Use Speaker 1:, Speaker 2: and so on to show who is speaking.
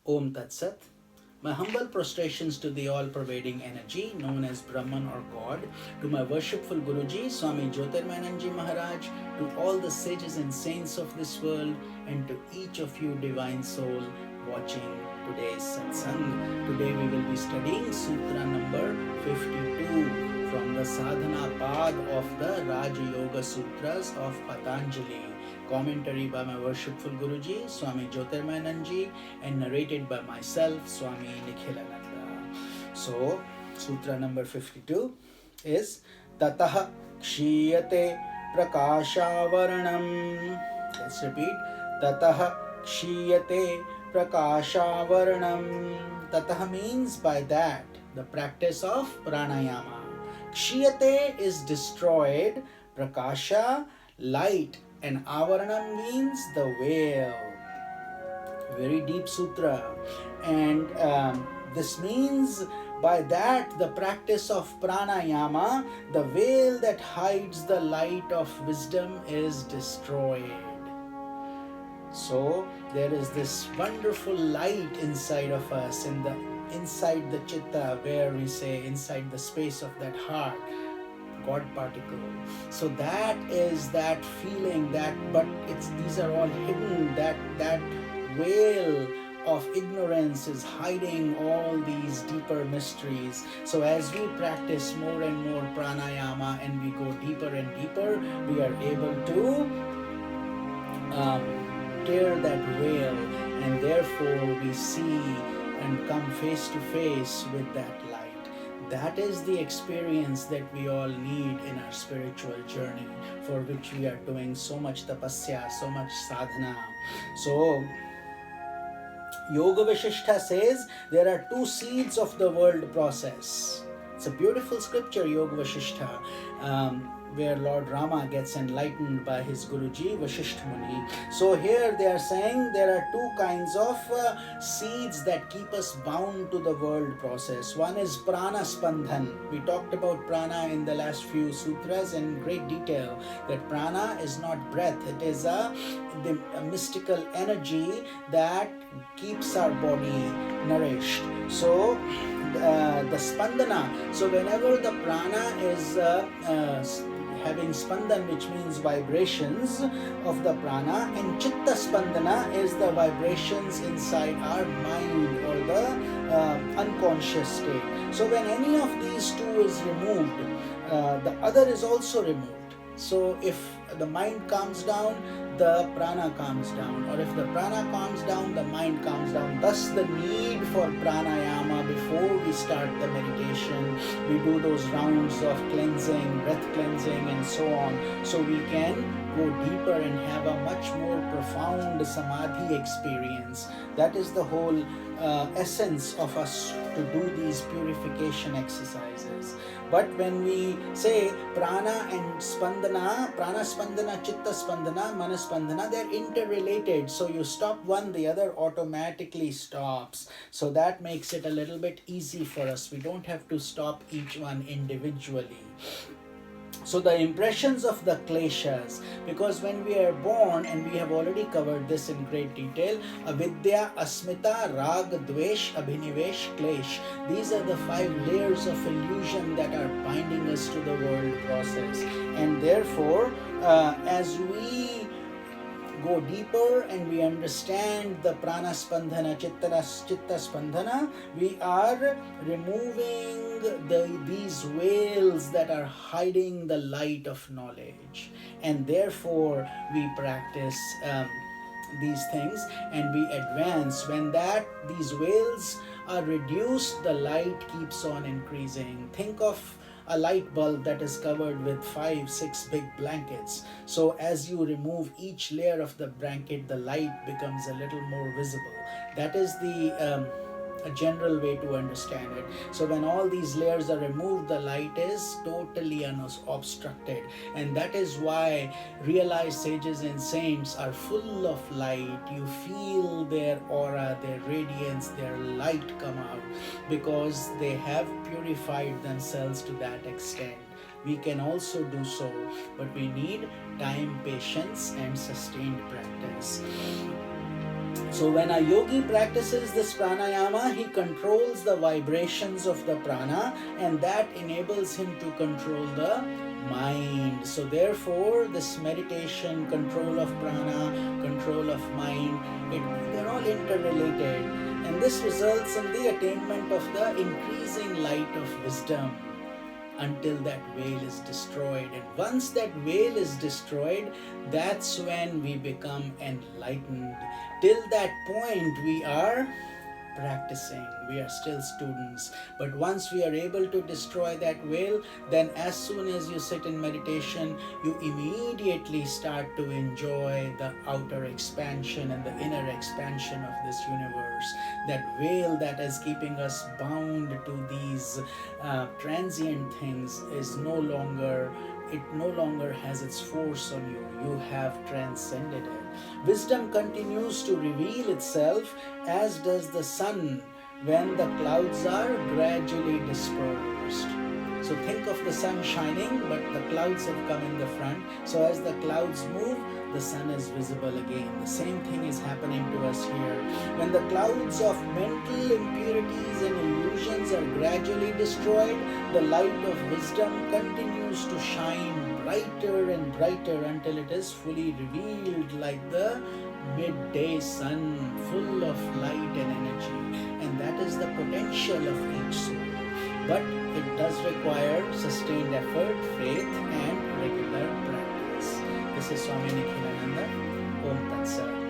Speaker 1: Om Tat Sat. My humble prostrations to the all-pervading energy known as Brahman or God, to my worshipful Guruji, Swami Jyotirmayananda Maharaj, to all the sages and saints of this world, and to each of you divine soul watching today's satsang. Today we will be studying Sutra number 52 from the Sadhana Pad of the Raja Yoga Sutras of Patanjali. Commentary by my worshipful Guruji, Swami Jyotirmayananda, and narrated by myself, Swami Nikhilananda. So, Sutra number 52 is Tatah Kshiyate Prakashavaranam. Let's repeat. Tatah Kshiyate Prakashavaranam. Tatah means by that, the practice of pranayama. Kshiyate is destroyed, Prakasha, light, and avaranam means the veil. Very deep sutra. And this means by that the practice of pranayama, the veil that hides the light of wisdom is destroyed. So there is this wonderful light inside of us, inside the chitta, where we say inside the space of that heart, God particle. So that is that feeling, but these are all hidden. That veil of ignorance is hiding all these deeper mysteries. So as we practice more and more pranayama and we go deeper and deeper, we are able to tear that veil, and therefore we see and come face to face with that light. That is the experience that we all need in our spiritual journey, for which we are doing so much tapasya, so much sadhana. So Yoga Vishishta says there are two seeds of the world process. It's a beautiful scripture, Yoga Vishishta, where Lord Rama gets enlightened by his Guruji, Vashishtha Muni. So here they are saying there are two kinds of seeds that keep us bound to the world process. One is prana spandhan. We talked about prana in the last few sutras in great detail, that prana is not breath, it is a mystical energy that keeps our body nourished. So the spandana, so whenever the prana is having spandan, which means vibrations of the prana, and chitta spandana is the vibrations inside our mind or the unconscious state. So when any of these two is removed, the other is also removed. So if the mind calms down, the prana calms down, or if the prana calms down, the mind calms down. Thus the need for pranayama before we start the meditation. We do those rounds of cleansing, breath cleansing, and so on, so we can go deeper and have a much more profound samadhi experience. That is the whole essence of us to do these purification exercises. But when we say prana and spandana, prana spandana, chitta spandana, mana spandana, they're interrelated. So you stop one, the other automatically stops. So that makes it a little bit easy for us. We don't have to stop each one individually. So the impressions of the kleshas, because when we are born, and we have already covered this in great detail, avidya, asmita, rag, dvesh, abhinivesh, klesh. These are the 5 layers of illusion that are binding us to the world process. And therefore, as we go deeper and we understand the prana spandhana, chitta spandhana, we are removing these veils that are hiding the light of knowledge, and therefore we practice these things and we advance. When these veils are reduced, the light keeps on increasing. Think of a light bulb that is covered with 5-6 big blankets. So as you remove each layer of the blanket, the light becomes a little more visible. That is a general way to understand it. So when all these layers are removed, the light is totally unobstructed. And that is why realized sages and saints are full of light. You feel their aura, their radiance, their light come out, because they have purified themselves to that extent. We can also do so, but we need time, patience, and sustained practice. So when a yogi practices this pranayama, he controls the vibrations of the prana, and that enables him to control the mind. So therefore, this meditation, control of prana, control of mind, they're all interrelated. And this results in the attainment of the increasing light of wisdom until that veil is destroyed. And once that veil is destroyed, that's when we become enlightened. Till that point, we are practicing, we are still students. But once we are able to destroy that veil, then as soon as you sit in meditation, you immediately start to enjoy the outer expansion and the inner expansion of this universe. That veil that is keeping us bound to these transient things is no longer has its force on you. You have transcended it. Wisdom continues to reveal itself, as does the sun when the clouds are gradually dispersed. So think of the sun shining, but the clouds have come in the front. So as the clouds move, the sun is visible again. The same thing is happening to us here. When the clouds of mental impurities and illusions are gradually destroyed, the light of wisdom continues to shine brighter and brighter until it is fully revealed like the midday sun, full of light and energy. And that is the potential of each soul. But it does require sustained effort, faith, and regular practice. This is Swami Nikhilananda. Om Tat Sat.